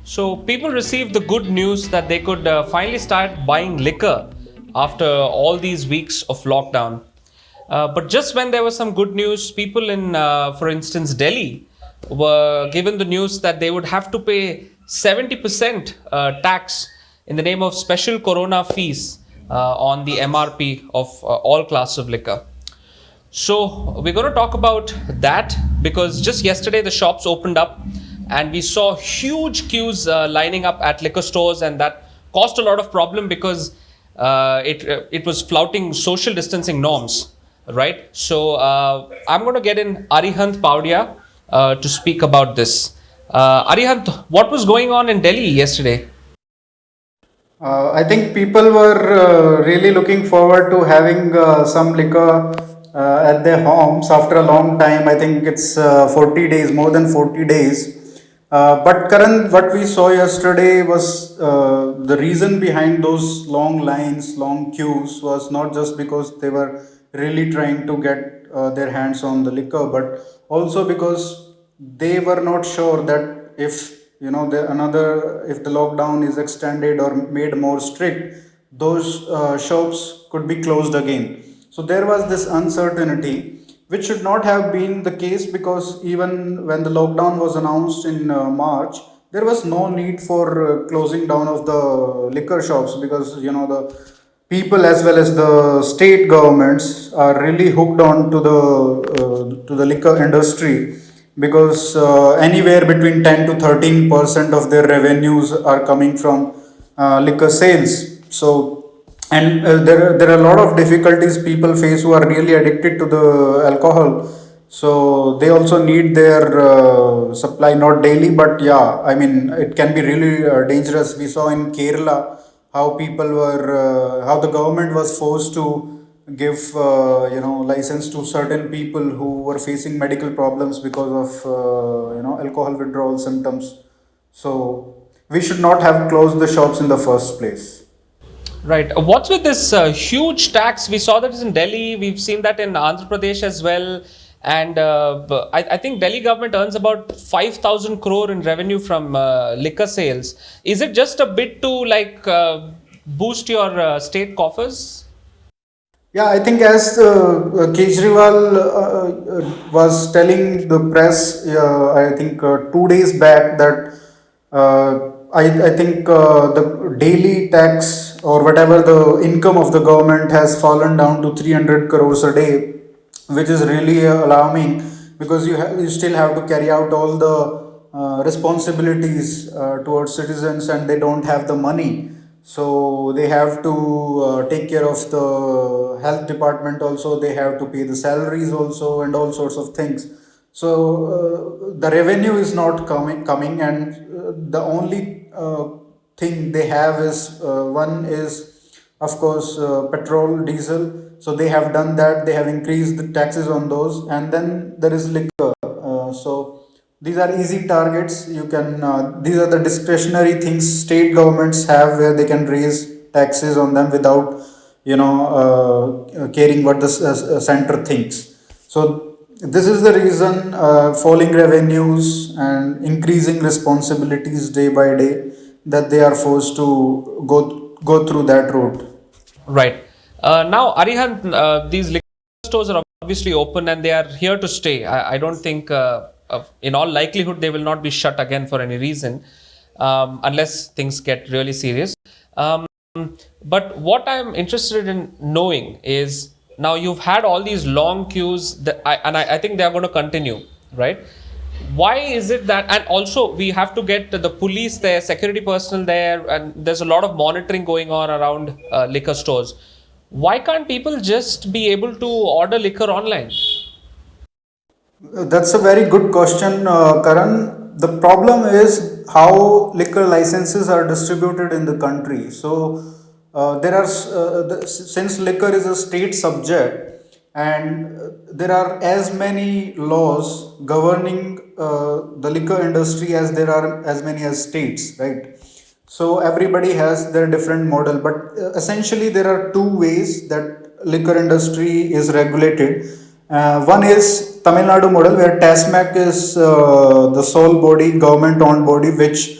So people received the good news that they could finally start buying liquor after all these weeks of lockdown. But just when there was some good news, people in, for instance, Delhi were given the news that they would have to pay 70% tax in the name of special corona fees on the MRP of all classes of liquor. So, we're going to talk about that because just yesterday the shops opened up and we saw huge queues lining up at liquor stores, and that caused a lot of problem because it was flouting social distancing norms, right? So, I'm going to get in Arihant Paudia to speak about this. Arihant, what was going on in Delhi yesterday? I think people were really looking forward to having some liquor at their homes after a long time. I think it's 40 days, more than 40 days. But Karan, what we saw yesterday was the reason behind those long lines, long queues was not just because they were really trying to get their hands on the liquor, but also because they were not sure that if if the lockdown is extended or made more strict, those shops could be closed again. So there was this uncertainty which should not have been the case, because even when the lockdown was announced in March, there was no need for closing down of the liquor shops, because the people as well as the state governments are really hooked on to the liquor industry, because anywhere between 10 to 13% of their revenues are coming from liquor sales. So, and there are a lot of difficulties people face who are really addicted to the alcohol. So they also need their supply, not daily, but yeah, I mean, it can be really dangerous. We saw in Kerala how people were, how the government was forced to give, license to certain people who were facing medical problems because of, alcohol withdrawal symptoms. So we should not have closed the shops in the first place. Right. What's with this huge tax? We saw that in Delhi. We've seen that in Andhra Pradesh as well. And I think Delhi government earns about 5,000 crore in revenue from liquor sales. Is it just a bit to boost your state coffers? Yeah, I think as Kejriwal was telling the press, I think 2 days back, that I think the daily tax or whatever the income of the government has fallen down to 300 crores a day, which is really alarming, because you still have to carry out all the responsibilities towards citizens, and they don't have the money. So they have to take care of the health department also, they have to pay the salaries also, and all sorts of things. So the revenue is not coming, and the only thing they have is, one is of course petrol, diesel. So they have done that, they have increased the taxes on those, and then there is liquor. So these are easy targets. You can these are the discretionary things state governments have, where they can raise taxes on them without caring what the center thinks. So this is the reason, falling revenues and increasing responsibilities day by day, that they are forced to go through that route. Right. Now, Arihant, these liquor stores are obviously open and they are here to stay. I don't think, in all likelihood, they will not be shut again for any reason, unless things get really serious. Um, but what I'm interested in knowing is, now you've had all these long queues, I think they are going to continue, right? Why is it that, and also we have to get the police there, security personnel there, and there's a lot of monitoring going on around liquor stores. Why can't people just be able to order liquor online? That's a very good question, Karan. The problem is how liquor licenses are distributed in the country. So, since liquor is a state subject, and there are as many laws governing the liquor industry as there are as many as states, right? So everybody has their different model, but essentially there are two ways that liquor industry is regulated. One is Tamil Nadu model, where TASMAC is the sole body, government-owned body, which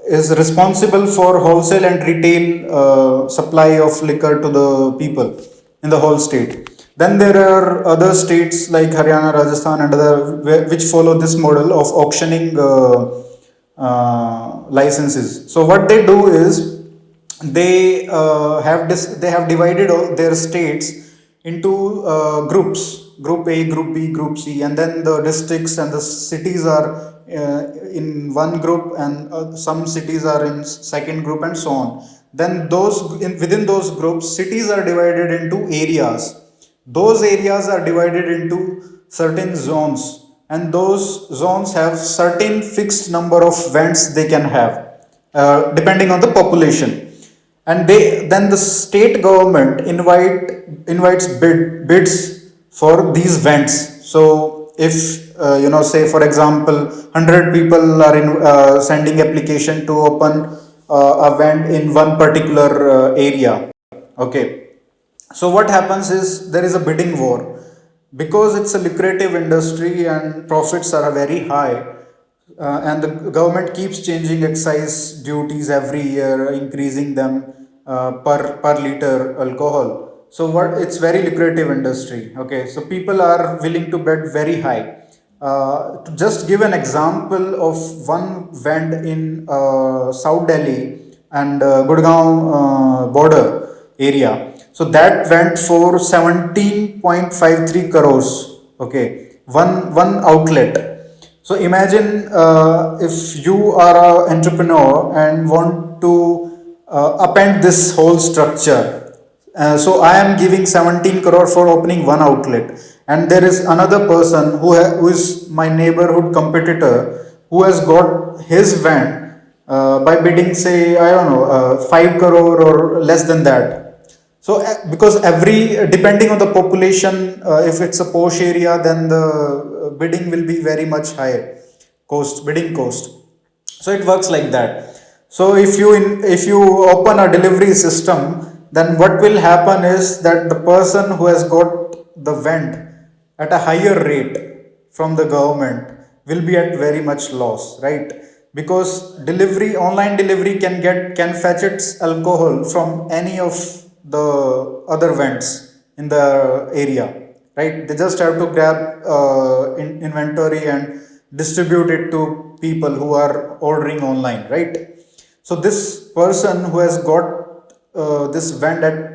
is responsible for wholesale and retail supply of liquor to the people in the whole state. Then there are other states like Haryana, Rajasthan, and other which follow this model of auctioning licenses. So what they do is they have divided all their states into groups, group A, group B, group C, and then the districts and the cities are in one group, and some cities are in second group, and so on. Then within those groups, cities are divided into areas. Those areas are divided into certain zones, and those zones have certain fixed number of vents they can have, depending on the population. And then the state government invites bids for these vents. So if say for example 100 people are sending application to open a vent in one particular area. Okay, so what happens is there is a bidding war, because it's a lucrative industry and profits are very high, and the government keeps changing excise duties every year, increasing them per liter alcohol. So what, it's very lucrative industry. Okay, so people are willing to bet very high. To just give an example of one vend in South Delhi and Gurgaon border area. So that went for 17.53 crores. Okay, one outlet. So imagine if you are an entrepreneur and want to upend this whole structure. So I am giving 17 crore for opening one outlet, and there is another person who is my neighborhood competitor, who has got his van by bidding, say, I don't know, 5 crore or less than that. So because every depending on the population, if it's a posh area, then the bidding will be very much higher bidding cost. So it works like that. So if you open a delivery system, then what will happen is that the person who has got the vent at a higher rate from the government will be at very much loss, right? Because online delivery can fetch its alcohol from any of the other vents in the area, right? They just have to grab inventory and distribute it to people who are ordering online, right? So this person who has got this vent at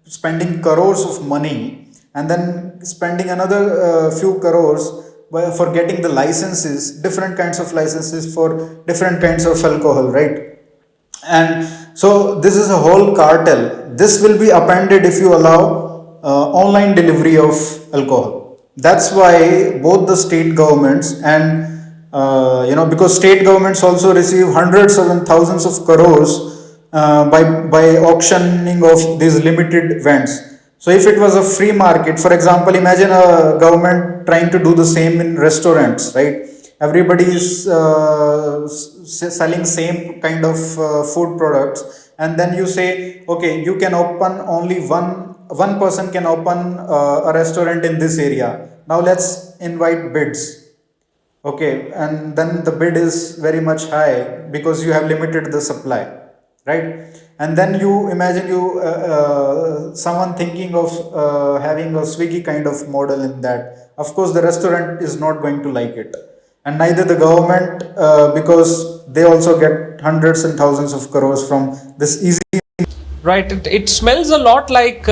spending crores of money, and then spending another few crores for getting the licenses, different kinds of licenses for different kinds of alcohol, right? And so this is a whole cartel. This will be appended if you allow online delivery of alcohol. That's why both the state governments and because state governments also receive hundreds and thousands of crores by auctioning of these limited vents. So if it was a free market, for example, imagine a government trying to do the same in restaurants, right? Everybody is selling same kind of food products, and then you say, okay, you can open only one person can open a restaurant in this area. Now let's invite bids. Okay, and then the bid is very much high because you have limited the supply, right? And then you imagine someone thinking of having a Swiggy kind of model in that. Of course the restaurant is not going to like it, and neither the government, because they also get hundreds and thousands of crores from this easy. Right. It smells a lot like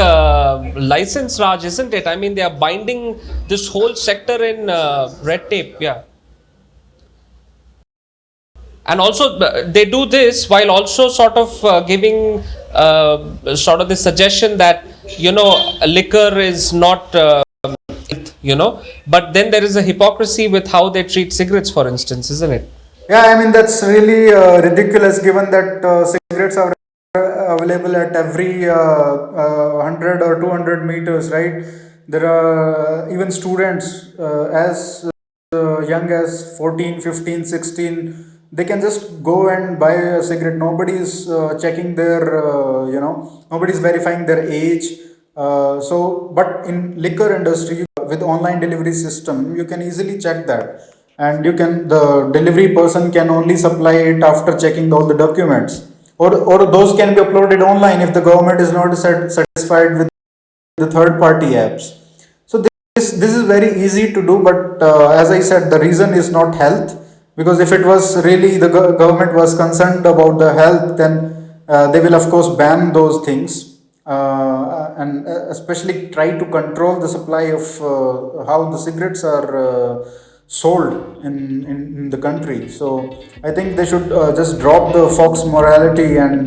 license Raj, isn't it? I mean, they are binding this whole sector in red tape. Yeah. And also, they do this while also sort of giving sort of the suggestion that, liquor is not, but then there is a hypocrisy with how they treat cigarettes, for instance, isn't it? Yeah, I mean that's really ridiculous, given that cigarettes are available at every 100 or 200 meters, right? There are even students as young as 14, 15, 16. They can just go and buy a cigarette. Nobody is checking their, nobody is verifying their age. But in liquor industry, with online delivery system, you can easily check that. and the delivery person can only supply it after checking all the documents, or those can be uploaded online if the government is not satisfied with the third party apps. So this is very easy to do, but as I said, the reason is not health, because if it was really the government was concerned about the health, then they will of course ban those things, and especially try to control the supply of how the cigarettes are sold in the country. So I think they should just drop the fox morality and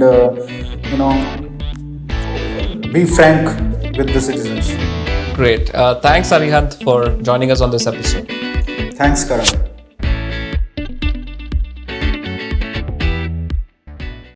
be frank with the citizens. Great. Thanks, Arihant, for joining us on this episode. Thanks, Karan.